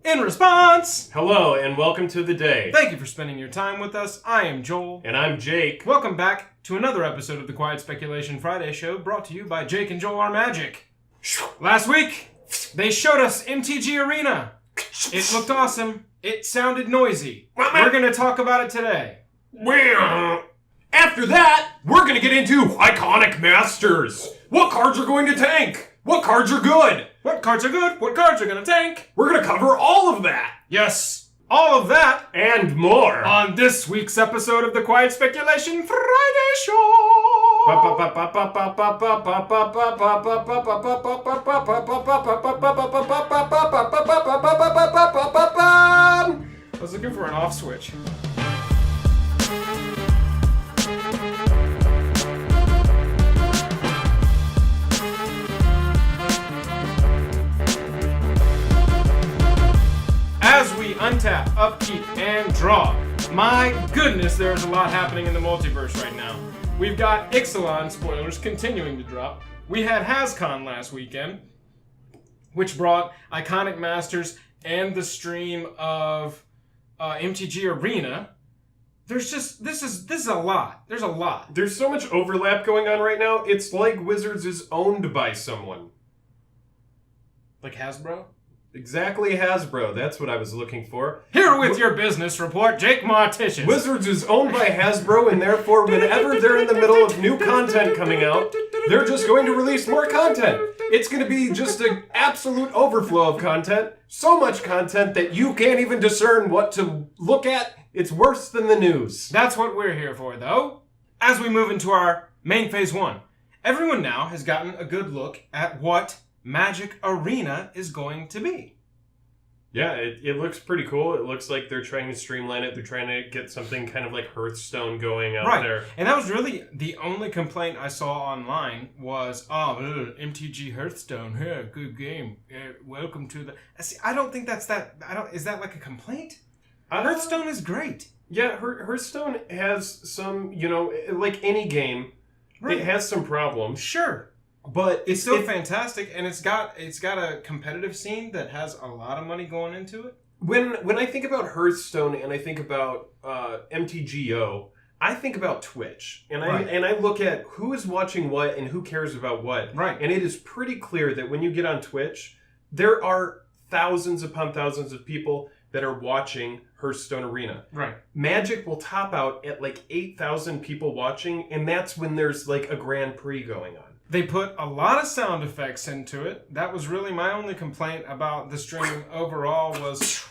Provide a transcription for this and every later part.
In response, hello and welcome to the day. Thank you for spending your time with us. I am Joel. And I'm Jake. Welcome back to another episode of the Quiet Speculation Friday Show, brought to you by Jake and Joel Are Magic. Last week, they showed us MTG Arena. It looked awesome. It sounded noisy. We're going to talk about it today. After that, we're going to get into Iconic Masters. What cards are going to tank? What cards are good? What cards are good? What cards are going to tank? We're going to cover all of that. Yes, all of that and more on this week's episode of the Quiet Speculation Friday Show. I was looking for an off switch. As we untap, upkeep, and draw. My goodness, there's a lot happening in the multiverse right now. We've got Ixalan spoilers continuing to drop. We had HasCon last weekend, which brought Iconic Masters and the stream of MTG Arena. There's just, this is a lot. There's a lot. There's so much overlap going on right now, it's like Wizards is owned by someone. Like Hasbro? Exactly, Hasbro. That's what I was looking for. Here with your business report, Jake Martitius. Wizards is owned by Hasbro, and therefore, whenever they're in the middle of new content coming out, they're just going to release more content. It's going to be just an absolute overflow of content. So much content that you can't even discern what to look at. It's worse than the news. That's what we're here for, though. As we move into our main phase one, everyone now has gotten a good look at what Magic Arena is going to be. Yeah, it looks pretty cool. It looks like they're trying to streamline it. They're trying to get something kind of like Hearthstone going out there. And that was really the only complaint I saw online was, MTG Hearthstone, good game. Welcome to the... See, I don't think that's that... Is that like a complaint? Hearthstone is great. Yeah, Hearthstone has some, like any game, it has some problems. Sure. But it's still fantastic, and it's got a competitive scene that has a lot of money going into it. When I think about Hearthstone and I think about MTGO, I think about Twitch, and I look at who is watching what and who cares about what. Right. And it is pretty clear that when you get on Twitch, there are thousands upon thousands of people that are watching Hearthstone Arena. Right. Magic will top out at like 8,000 people watching, and that's when there's like a Grand Prix going on. They put a lot of sound effects into it. That was really my only complaint about the stream overall was...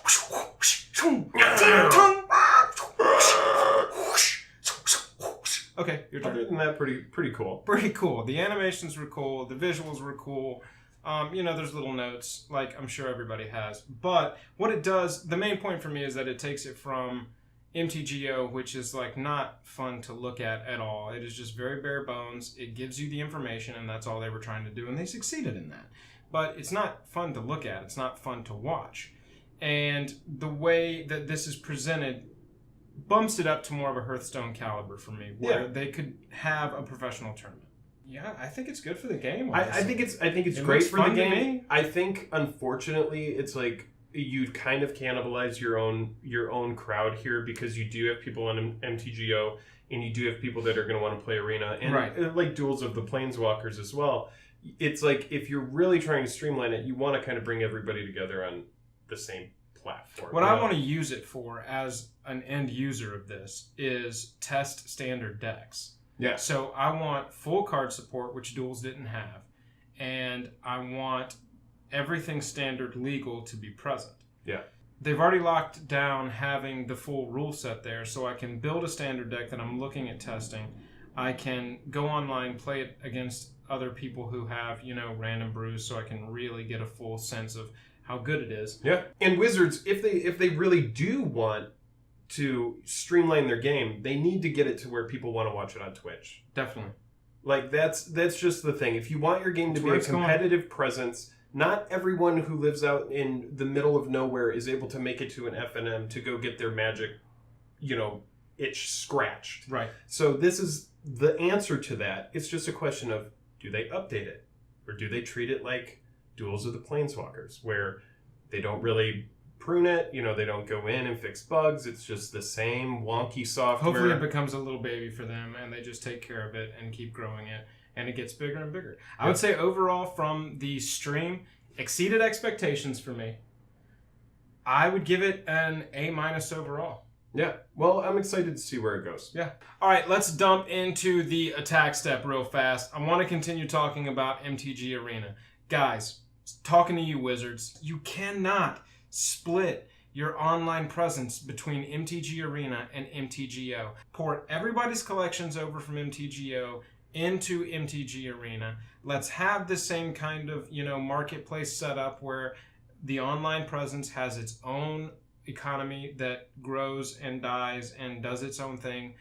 Okay, your turn. Other than that, pretty cool. Pretty cool. The animations were cool. The visuals were cool. There's little notes, like I'm sure everybody has. But what it does, the main point for me is that it takes it from MTGO, which is like not fun to look at all. It is just very bare bones. It gives you the information, and that's all they were trying to do, and they succeeded in that. But it's not fun to look at. It's not fun to watch. And the way that this is presented bumps it up to more of a Hearthstone caliber for me, where they could have a professional tournament. Yeah, I think it's good for the game. I think it's great for the game. I think unfortunately it's like you kind of cannibalize your own crowd here, because you do have people on MTGO and you do have people that are going to want to play Arena and like Duels of the Planeswalkers as well. It's like if you're really trying to streamline it, you want to kind of bring everybody together on the same platform. What I want to use it for as an end user of this is test standard decks. Yeah. So I want full card support, which Duels didn't have, and I want everything standard legal to be present. Yeah. They've already locked down having the full rule set there, so I can build a standard deck that I'm looking at testing. I can go online, play it against other people who have, random brews, so I can really get a full sense of how good it is. Yeah. And Wizards, if they really do want to streamline their game, they need to get it to where people want to watch it on Twitch. Definitely. Like that's just the thing. If you want your game to be a competitive presence, not everyone who lives out in the middle of nowhere is able to make it to an FNM to go get their Magic, itch scratched. Right. So this is the answer to that. It's just a question of, do they update it? Or do they treat it like Duels of the Planeswalkers, where they don't really prune it. They don't go in and fix bugs. It's just the same wonky software. Hopefully it becomes a little baby for them and they just take care of it and keep growing it and it gets bigger and bigger. I would say overall from the stream, exceeded expectations for me. I would give it an A- overall. Yeah. Well, I'm excited to see where it goes. Yeah. All right, let's dump into the attack step real fast. I want to continue talking about MTG Arena. Guys, talking to you wizards, you cannot split your online presence between MTG Arena and MTGO. Port everybody's collections over from MTGO into MTG Arena. Let's have the same kind of, marketplace setup where the online presence has its own economy that grows and dies and does its own thing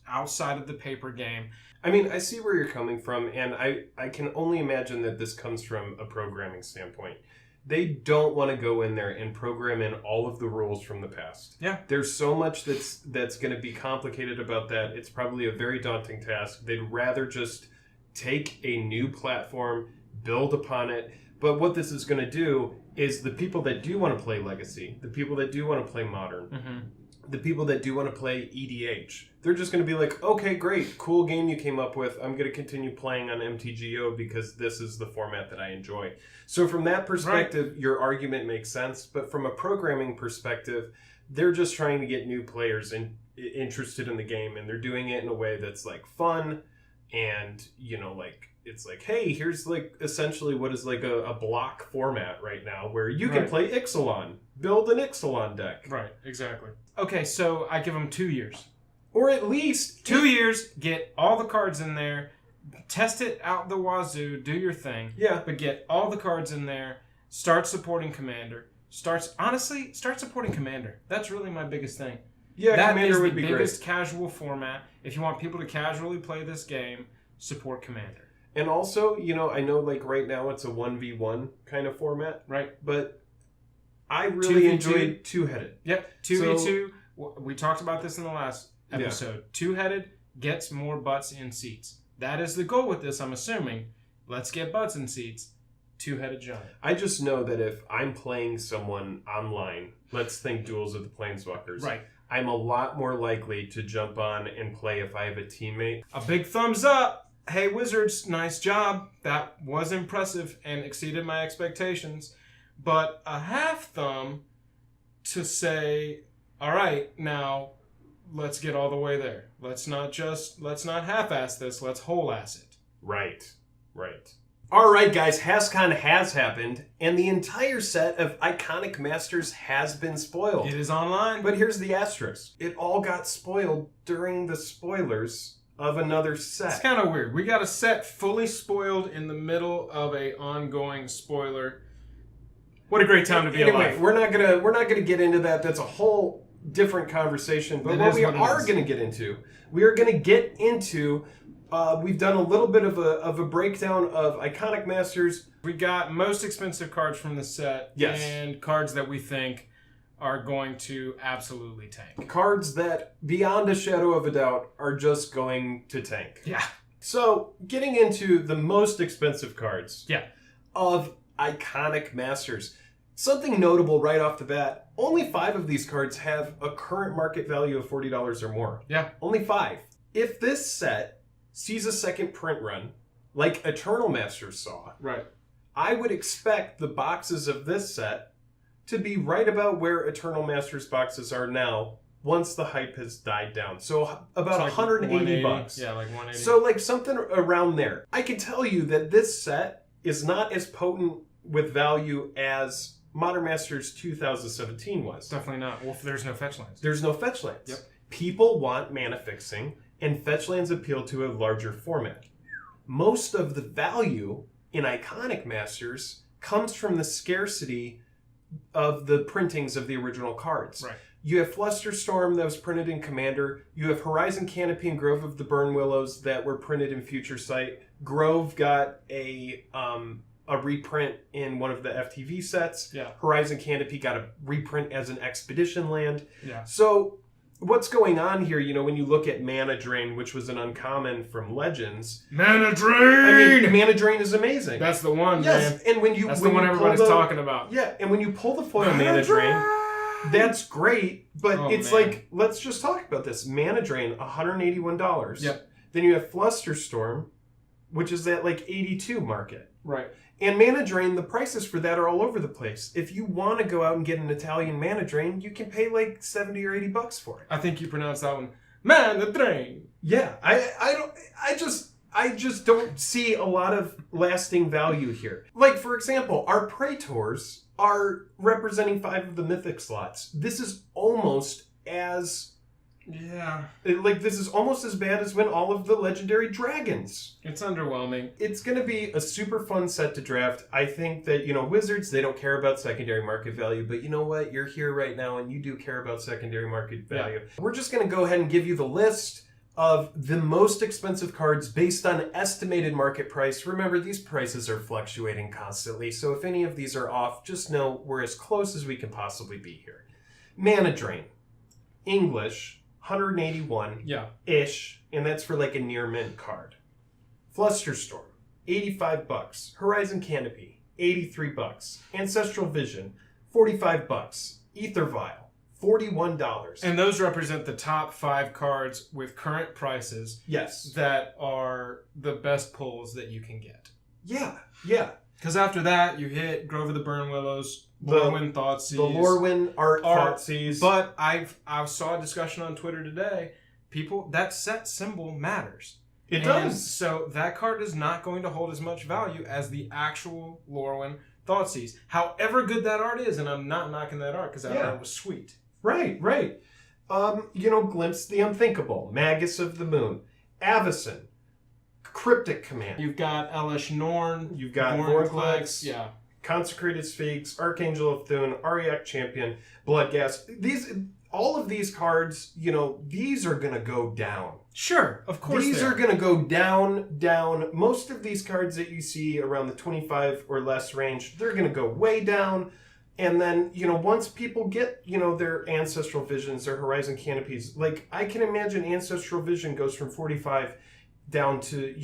outside of the paper game. I mean, I see where you're coming from, and I can only imagine that this comes from a programming standpoint. They don't want to go in there and program in all of the rules from the past. Yeah. There's so much that's going to be complicated about that. It's probably a very daunting task. They'd rather just take a new platform, build upon it. But what this is going to do is the people that do want to play Legacy, the people that do want to play Modern, the people that do want to play EDH, they're just going to be like, okay, great, cool game you came up with. I'm going to continue playing on MTGO because this is the format that I enjoy. So from that perspective, your argument makes sense. But from a programming perspective, they're just trying to get new players interested in the game. And they're doing it in a way that's like fun and, it's like, hey, here's like essentially what is like a block format right now where you can play Ixalan, build an Ixalan deck. Right, exactly. Okay, so I give them 2 years. Or at least 2 years, get all the cards in there, test it out the wazoo, do your thing. Yeah. But get all the cards in there, start supporting Commander. Start supporting Commander. That's really my biggest thing. Yeah, that Commander is would the be biggest great. casual format. If you want people to casually play this game, support Commander. And also, I know like right now it's a 1v1 kind of format. Right. But I really 2v2. enjoyed two-headed. Yep, 2v2. We talked about this in the last episode. Yeah. Two-headed gets more butts in seats. That is the goal with this, I'm assuming. Let's get butts in seats. Two-headed giant. I just know that if I'm playing someone online, let's think Duels of the Planeswalkers. Right. I'm a lot more likely to jump on and play if I have a teammate. A big thumbs up. Hey, Wizards, nice job. That was impressive and exceeded my expectations. But a half thumb to say, all right, now let's get all the way there. Let's not half-ass this. Let's whole-ass it. Right. All right, guys, HasCon has happened, and the entire set of Iconic Masters has been spoiled. It is online. But here's the asterisk. It all got spoiled during the spoilers of another set. It's kind of weird. We got a set fully spoiled in the middle of a ongoing spoiler. What a great time to be alive. We're not gonna get into that. That's a whole different conversation. But what we are gonna get into, we've done a little bit of a breakdown of Iconic Masters. We got most expensive cards from the set. Yes. And cards that we think are going to absolutely tank. Cards that, beyond a shadow of a doubt, are just going to tank. Yeah. So, getting into the most expensive cards of Iconic Masters. Something notable right off the bat, only 5 of these cards have a current market value of $40 or more. Yeah. Only 5. If this set sees a second print run, like Eternal Masters saw, right, I would expect the boxes of this set to be right about where Eternal Masters boxes are now once the hype has died down. So about like $180. Yeah, like 180. So like something around there. I can tell you that this set is not as potent with value as Modern Masters 2017 was. Definitely not. Well, there's no fetch lands. There's no fetch lands. Yep. People want mana fixing, and fetch lands appeal to a larger format. Most of the value in Iconic Masters comes from the scarcity of the printings of the original cards. Right. You have Flusterstorm that was printed in Commander. You have Horizon Canopy and Grove of the Burn Willows that were printed in Future Sight. Grove got a reprint in one of the FTV sets. Yeah. Horizon Canopy got a reprint as an Expedition land. Yeah. So what's going on here, when you look at Mana Drain, which was an uncommon from Legends. Mana Drain! Mana Drain is amazing. That's the one, yes, man. And that's the one everybody's talking about. Yeah, and when you pull the foil Mana Drain, that's great, but it's man. Like, let's just talk about this. Mana Drain, $181. Yep. Then you have Flusterstorm, which is at like 82 market. Right. And Mana Drain, the prices for that are all over the place. If you want to go out and get an Italian Mana Drain, you can pay like $70 or $80 for it. I think you pronounce that one Mana Drain. Yeah, I just don't see a lot of lasting value here. Like, for example, our Praetors are representing 5 of the Mythic slots. This is almost as... Yeah. This is almost as bad as when all of the legendary dragons. It's underwhelming. It's going to be a super fun set to draft. I think that, Wizards, they don't care about secondary market value, but you know what? You're here right now and you do care about secondary market value. Yeah. We're just going to go ahead and give you the list of the most expensive cards based on estimated market price. Remember, these prices are fluctuating constantly, so if any of these are off, just know we're as close as we can possibly be here. Mana Drain. English. 181 ish, and that's for like a near mint card. Flusterstorm, $85. Horizon Canopy, $83. Ancestral Vision, $45. Aether Vial, $41. And those represent the top 5 cards with current prices. Yes. That are the best pulls that you can get. Yeah. Because after that, you hit Grove of the Burn Willows, Lorwyn Thoughtseize. The Lorwyn Art Thoughtseize. But I saw a discussion on Twitter today. That set symbol matters. It does. So that card is not going to hold as much value as the actual Lorwyn Thoughtseize. However good that art is, and I'm not knocking that art because that art was sweet. Right. Glimpse the Unthinkable, Magus of the Moon, Avacyn, Cryptic Command. You've got Elesh Norn. You've got Vorinclex. Yeah. Consecrated Sphinx, Archangel of Thune, Ariak Champion, Bloodghast. All of these cards, these are going to go down. Sure, of course these are going to go down. Most of these cards that you see around the 25 or less range, they're going to go way down. And then, once people get, their Ancestral Visions, their Horizon Canopies, like, I can imagine Ancestral Vision goes from 45 down to,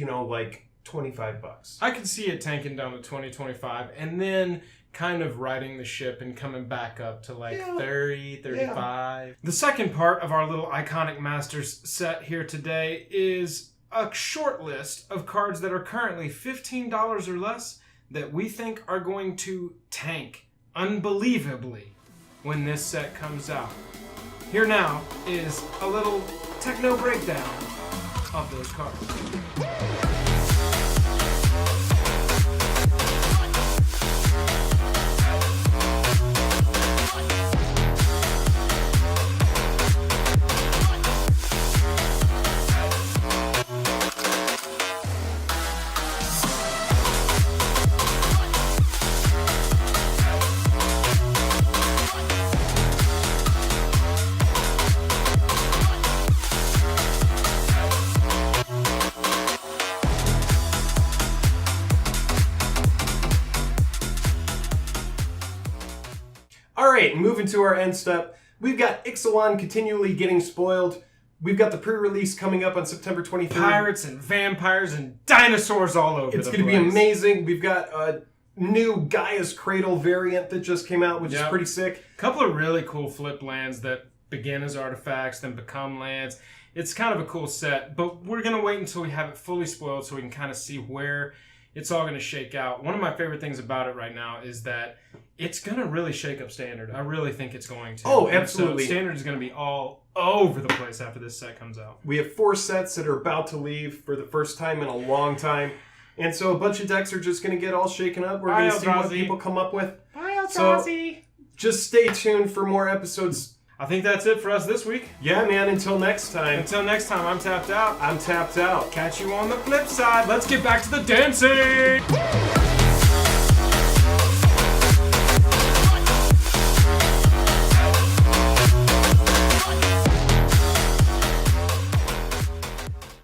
$25. I could see it tanking down to 20, 25, and then kind of riding the ship and coming back up to 30, 35. Yeah. The second part of our little Iconic Masters set here today is a short list of cards that are currently $15 or less that we think are going to tank unbelievably when this set comes out. Here now is a little techno breakdown of those cards. Alright, moving to our end step. We've got Ixalan continually getting spoiled. We've got the pre-release coming up on September 23rd. Pirates and vampires and dinosaurs all over the place. It's going to be amazing. We've got a new Gaia's Cradle variant that just came out, which is pretty sick. A couple of really cool flip lands that begin as artifacts, then become lands. It's kind of a cool set, but we're going to wait until we have it fully spoiled so we can kind of see where it's all going to shake out. One of my favorite things about it right now is that it's going to really shake up Standard. I really think it's going to. Oh, absolutely. So Standard is going to be all over the place after this set comes out. We have 4 sets that are about to leave for the first time in a long time. And so a bunch of decks are just going to get all shaken up. We're going to see what people come up with. Bye, Eldrazi. So just stay tuned for more episodes. I think that's it for us this week. Yeah, man. Until next time. Until next time, I'm tapped out. I'm tapped out. Catch you on the flip side. Let's get back to the dancing.